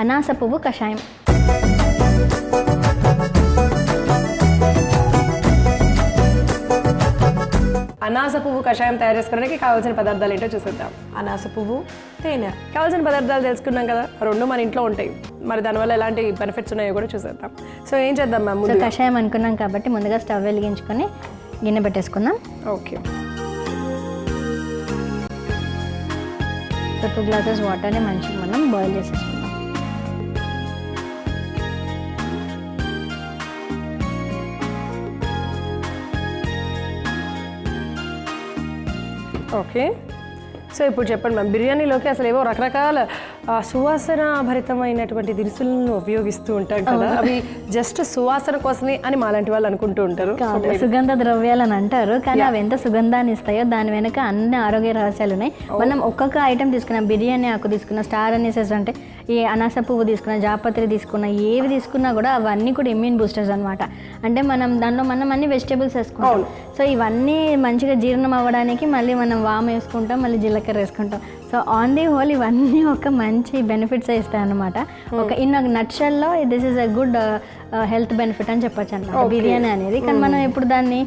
అనాస పువ్వు కషాయం. అనాస పువ్వు కషాయం తయారు చేసుకోవడానికి కావాల్సిన పదార్థాలు ఏంటో చూసేద్దాం. అనాస పువ్వు, తేనె. కావాల్సిన పదార్థాలు తెలుసుకున్నాం కదా, రెండు మన ఇంట్లో ఉంటాయి. మరి దానివల్ల ఎలాంటి బెనిఫిట్స్ ఉన్నాయో కూడా చూసేద్దాం. సో ఏం చేద్దాం మ్యామ్? సో కషాయం అనుకున్నాం కాబట్టి ముందుగా స్టవ్ వెలిగించుకొని గిన్నె పెట్టేసుకుందాం. ఓకే. సో 2 గ్లాసెస్ వాటర్ని మంచిగా మనం బాయిల్ చేసేసుకుందాం. ఓకే. సో ఇప్పుడు చెప్పండి మ్యామ్, బిర్యానీలోకి అసలు ఏవో రకరకాల సువాసన భరితమైనటువంటి దినుసులను ఉపయోగిస్తూ ఉంటాం కదా, అవి జస్ట్ సువాసన కోసమే అని మాలాంటి వాళ్ళు అనుకుంటూ ఉంటారు. సుగంధ ద్రవ్యాలు అని అంటారు, కానీ అవి ఎంత సుగంధాన్ని ఇస్తాయో దాని వెనక అన్ని ఆరోగ్య రహస్యాలు ఉన్నాయి. మనం ఒక్కొక్క ఐటెం తీసుకున్న, బిర్యానీ ఆకు తీసుకున్న, స్టార్ అనేసెస్ అంటే ఈ అనాస పువ్వు తీసుకున్న, జాపత్రి తీసుకున్న, ఏవి తీసుకున్నా కూడా అవన్నీ కూడా ఇమ్యూన్ బూస్టర్స్ అనమాట. అంటే దాంట్లో మనం అన్ని వెజిటేబుల్స్ వేసుకుంటాం. సో ఇవన్నీ మంచిగా జీర్ణం అవ్వడానికి మళ్ళీ మనం వాము వేసుకుంటాం, మళ్ళీ జీలకర్ర వేసుకుంటాం. సో ఆన్ ది హోల్ ఇవన్నీ ఒక మంచి బెనిఫిట్స్ ఇస్తాయి అనమాట. ఒక ఇన్ నట్షల్లో this is a good health benefit అని చెప్పొచ్చు అనమాట బిర్యానీ అనేది. కానీ మనం ఇప్పుడు దాన్ని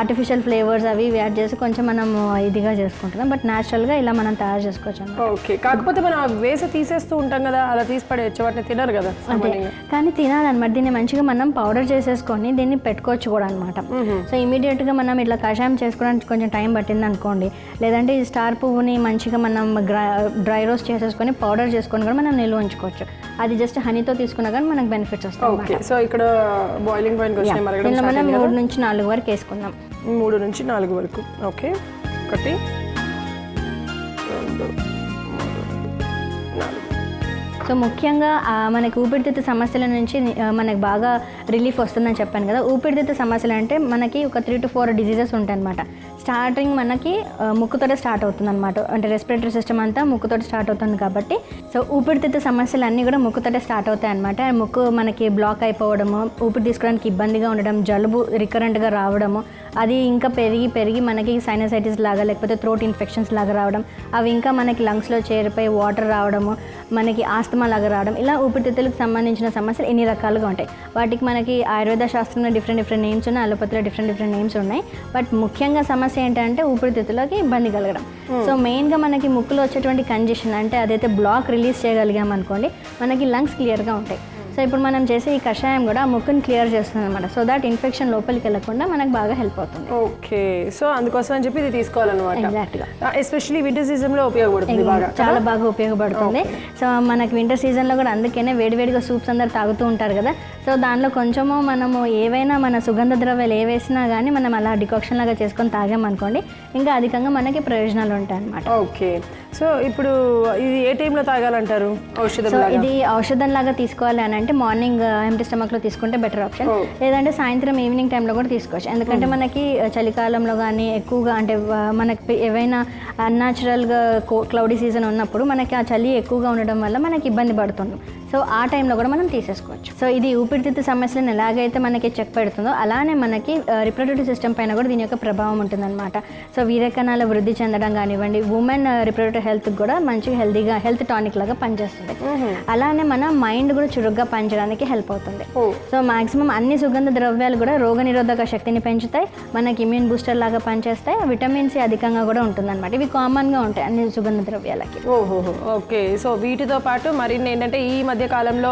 ఆర్టిఫిషియల్ ఫ్లేవర్స్ అవి యాడ్ చేసి కొంచెం మనం ఇదిగా చేసుకుంటున్నాం. బట్ న్యాచురల్గా ఇలా మనం తయారు చేసుకోవచ్చు అనమాట. ఓకే. కాకపోతే మనం వేసి తీసేస్తూ ఉంటాం కదా, అలా తీసి పడేయచ్చు, వాటిని తినరు కదా. అంటే కానీ తినాలన్నమాట. దీన్ని మంచిగా మనం పౌడర్ చేసేసుకొని దీన్ని పెట్టుకోవచ్చు కూడా అనమాట. సో ఇమీడియట్గా మనం ఇట్లా కషాయం చేసుకోవడానికి కొంచెం టైం పట్టింది అనుకోండి, లేదంటే ఈ స్టార్ పువ్వుని మంచిగా మనం డ్రై రోస్ట్ చేసేసుకొని పౌడర్ చేసుకొని కూడా మనం నిల్వ ఉంచుకోవచ్చు. అది జస్ట్ హనీతో తీసుకున్నా కానీ మనకు బెనిఫిట్స్ వస్తాయి. సో ఇక్కడ బాయిలింగ్ పాయింట్ దీనిలో మనం 3 నుంచి 4 వరకు వేసుకుందాం. 3 నుంచి 4 వరకు. ఓకే. 1 2 3 4. సో ముఖ్యంగా మనకి ఊపిరితిత్తు సమస్యల నుంచి మనకు బాగా రిలీఫ్ వస్తుందని చెప్పాను కదా. ఊపిరితిత్తు సమస్యలు అంటే మనకి ఒక 3 to 4 డిజీజెస్ ఉంటాయి అనమాట. స్టార్టింగ్ మనకి ముక్కుతోటే స్టార్ట్ అవుతుంది అనమాట. అంటే రెస్పిరేటరీ సిస్టమ్ అంతా ముక్కుతోటి స్టార్ట్ అవుతుంది కాబట్టి సో ఊపిరితిత్తు సమస్యలు అన్నీ కూడా ముక్కుతోటే స్టార్ట్ అవుతాయి అనమాట. ముక్కు మనకి బ్లాక్ అయిపోవడము, ఊపిరి తీసుకోవడానికి ఇబ్బందిగా ఉండడం, జలుబు రికరెంట్గా రావడము, అది ఇంకా పెరిగి మనకి సైనసైటిస్ లాగా లేకపోతే థ్రోట్ ఇన్ఫెక్షన్స్ లాగా రావడం, అవి ఇంకా మనకి లంగ్స్లో చేరిపోయి వాటర్ రావడము, మనకి ఆస్తమా లాగా రావడం, ఇలా ఊపిరితిత్తులకు సంబంధించిన సమస్యలు ఎన్ని రకాలుగా ఉంటాయి. వాటికి మనకి ఆయుర్వేద శాస్త్రంలో డిఫరెంట్ నేమ్స్ ఉన్నాయి, అలోపతిలో డిఫరెంట్ నేమ్స్ ఉన్నాయి. బట్ ముఖ్యంగా సమస్య ఏంటంటే ఊపిరితిత్తులకి ఇబ్బంది కలగడం. సో మెయిన్గా మనకి ముక్కులో వచ్చేటువంటి కంజెషన్ అంటే అదైతే బ్లాక్ రిలీజ్ చేయగలిగాం అనుకోండి, మనకి లంగ్స్ క్లియర్గా ఉంటాయి. సో ఇప్పుడు మనం చేసే ఈ కషాయం కూడా ముక్కుని క్లియర్ చేస్తుంది అనమాట. సో దాట్ ఇన్ఫెక్షన్ లోపలికి వెళ్ళకుండా మనకు బాగా హెల్ప్ అవుతుంది. ఓకే. సో అందుకోసం అని చెప్పి ఇది తీసుకోవాలన్నమాట. ఎగ్జాక్ట్గా. ఎస్పెషల్లీ వింటర్ సీజన్లో ఉపయోగపడుతుంది, చాలా బాగా ఉపయోగపడుతుంది. సో మనకి వింటర్ సీజన్లో కూడా అందుకనే వేడివేడిగా సూప్స్ అందరు తాగుతూ ఉంటారు కదా. సో దానిలో కొంచెము మనము ఏవైనా మన సుగంధ ద్రవ్యాలు ఏవేసినా కానీ మనం అలా డికాక్షన్ లాగా చేసుకొని తాగామనుకోండి ఇంకా అధికంగా మనకి ప్రయోజనాలు ఉంటాయి అన్నమాట. ఓకే. సో ఇప్పుడు ఇది ఏ టైంలో తాగాలంటారు? సో ఇది ఔషధం లాగా తీసుకోవాలి అని అంటే మార్నింగ్ ఎంటీ స్టమక్లో తీసుకుంటే బెటర్ ఆప్షన్. లేదంటే సాయంత్రం ఈవినింగ్ టైంలో కూడా తీసుకోవచ్చు. ఎందుకంటే మనకి చలికాలంలో కానీ ఎక్కువగా అంటే మనకి ఏవైనా అన్యాచురల్గా క్లౌడీ సీజన్ ఉన్నప్పుడు మనకి ఆ చలి ఎక్కువగా ఉండడం వల్ల మనకి ఇబ్బంది పడుతుంది. సో ఆ టైంలో కూడా మనం తీసేసుకోవచ్చు. సో ఇది ఊపిరితిత్తు సమస్యలను ఎలాగైతే మనకి చెక్ పెడుతుందో అలానే మనకి రిప్రొడక్టివ్ సిస్టమ్ పైన కూడా దీని యొక్క ప్రభావం ఉంటుందన్నమాట. సో వీరకణాల వృద్ధి చెందడం కానివ్వండి, ఉమెన్ రిప్రొడక్టివ్ హెల్త్ కూడా మంచిగా హెల్త్ టానిక్ లాగా పనిచేస్తుంది. అలానే మన మైండ్ కూడా చురుగ్గా పనిచేయడానికి హెల్ప్ అవుతుంది. సో మాక్సిమం అన్ని సుగంధ ద్రవ్యాలు కూడా రోగనిరోధక శక్తిని పెంచుతాయి, మనకి ఇమ్యూన్ బూస్టర్ లాగా పనిచేస్తాయి, విటమిన్ సి అధికంగా కూడా ఉంటుందన్నమాట. ఇవి కామన్గా ఉంటాయి అన్ని సుగంధ ద్రవ్యాలకి. ఓకే. సో వీటితో పాటు మరిన్ని ఏంటంటే ఈ మధ్య కాలంలో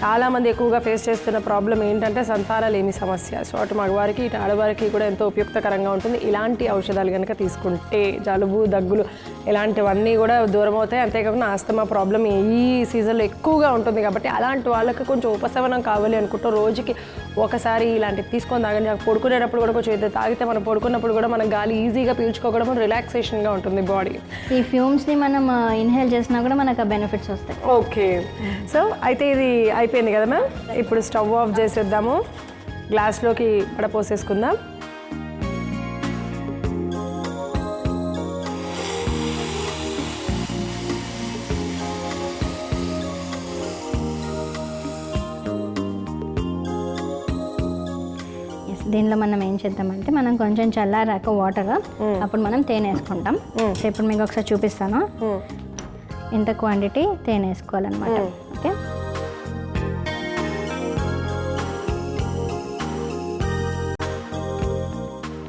చాలామంది ఎక్కువగా ఫేస్ చేస్తున్న ప్రాబ్లం ఏంటంటే సంతానలేమి సమస్య. సో అటు మగవారికి ఇటు ఆడవారికి కూడా ఎంతో ఉపయుక్తకరంగా ఉంటుంది. ఇలాంటి ఔషధాలు కనుక తీసుకుంటే జలుబు దగ్గులు ఇలాంటివన్నీ కూడా దూరం అవుతాయి. అంతేకాకుండా ఆస్తమా ప్రాబ్లం ఈ సీజన్లో ఎక్కువగా ఉంటుంది కాబట్టి అలాంటి వాళ్ళకి కొంచెం ఉపశమనం కావాలి అనుకుంటూ రోజుకి ఒకసారి ఇలాంటివి తీసుకొని తాగండి. పడుకునేటప్పుడు కూడా కొంచెం ఏదో తాగితే మనం పడుకున్నప్పుడు కూడా మనం గాలి ఈజీగా పీల్చుకోవడం, రిలాక్సేషన్గా ఉంటుంది బాడీ. ఈ ఫ్యూమ్స్ని మనం ఇన్హేల్ చేసినా కూడా మనకు ఆ బెనిఫిట్స్ వస్తాయి. ఓకే. సో అయితే ఇది అయిపోయింది కదా మ్యామ్. ఇప్పుడు స్టవ్ ఆఫ్ చేసేద్దాము, గ్లాస్లోకి వడపోసేసుకుందాం. దీనిలో మనం ఏం చేద్దామంటే మనం కొంచెం చల్లారాక వాటర్ అప్పుడు మనం తేనె వేసుకుంటాం. సో ఇప్పుడు మీకు ఒకసారి చూపిస్తాను. ఇంత క్వాంటిటీ తేనె వేసుకోవాలన్నమాట. ఓకే.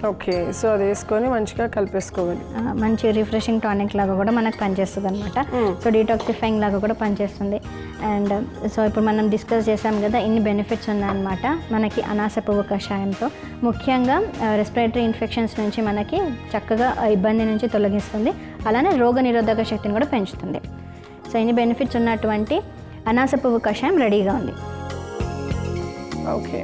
ఓకే, సో అది వేసుకొని మంచిగా కలిపేసుకోవాలి. మంచి రిఫ్రెషింగ్ టానిక్ లాగా కూడా మనకు పనిచేస్తుంది అనమాట. సో డీటాక్సిఫైయింగ్ లాగా కూడా పనిచేస్తుంది. అండ్ సో ఇప్పుడు మనం డిస్కస్ చేసాం కదా, ఇన్ని బెనిఫిట్స్ ఉన్నాయన్నమాట మనకి అనాస పువ్వు కషాయంతో. ముఖ్యంగా రెస్పిరేటరీ ఇన్ఫెక్షన్స్ నుంచి మనకి చక్కగా ఇబ్బంది నుంచి తొలగిస్తుంది, అలానే రోగ నిరోధక శక్తిని కూడా పెంచుతుంది. సో ఇన్ని బెనిఫిట్స్ ఉన్నటువంటి అనాస పువ్వు కషాయం రెడీగా ఉంది. ఓకే,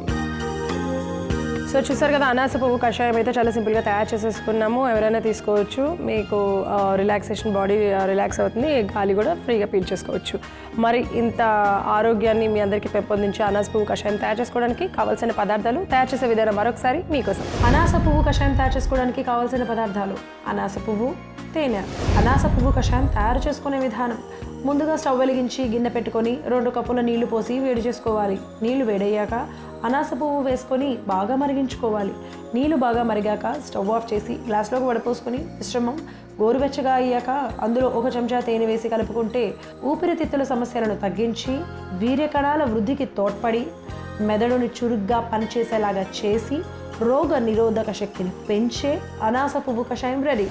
సో చూసారు కదా, అనాస పువ్వు కషాయం అయితే చాలా సింపుల్గా తయారు చేసేసుకున్నాము. ఎవరైనా తీసుకోవచ్చు, మీకు రిలాక్సేషన్, బాడీ రిలాక్స్ అవుతుంది, గాలి కూడా ఫ్రీగా పీల్చేసుకోవచ్చు. మరి ఇంత ఆరోగ్యాన్ని మీ అందరికీ పెంపొందించి అనాస పువ్వు కషాయం తయారు చేసుకోవడానికి కావాల్సిన పదార్థాలు, తయారు చేసే విధానం మరొకసారి మీకోసం. అనాస పువ్వు కషాయం తయారు చేసుకోవడానికి కావాల్సిన పదార్థాలు: అనాస పువ్వు, తేనె. అనాస పువ్వు కషాయం తయారు చేసుకునే విధానం: ముందుగా స్టవ్ వెలిగించి గిన్నె పెట్టుకొని 2 కప్పుల నీళ్లు పోసి వేడి చేసుకోవాలి. నీళ్లు వేడయ్యాక అనాస పువ్వు వేసుకొని బాగా మరిగించుకోవాలి. నీళ్లు బాగా మరిగాక స్టవ్ ఆఫ్ చేసి గ్లాస్లోకి వడపోసుకొని మిశ్రమం గోరువెచ్చగా అయ్యాక అందులో 1 చెంచా తేనె వేసి కలుపుకుంటే ఊపిరితిత్తుల సమస్యలను తగ్గించి వీర్యకణాల వృద్ధికి తోడ్పడి మెదడుని చురుగ్గా పనిచేసేలాగా చేసి రోగ నిరోధక శక్తిని పెంచే అనాస పువ్వు కషాయం రెడీ.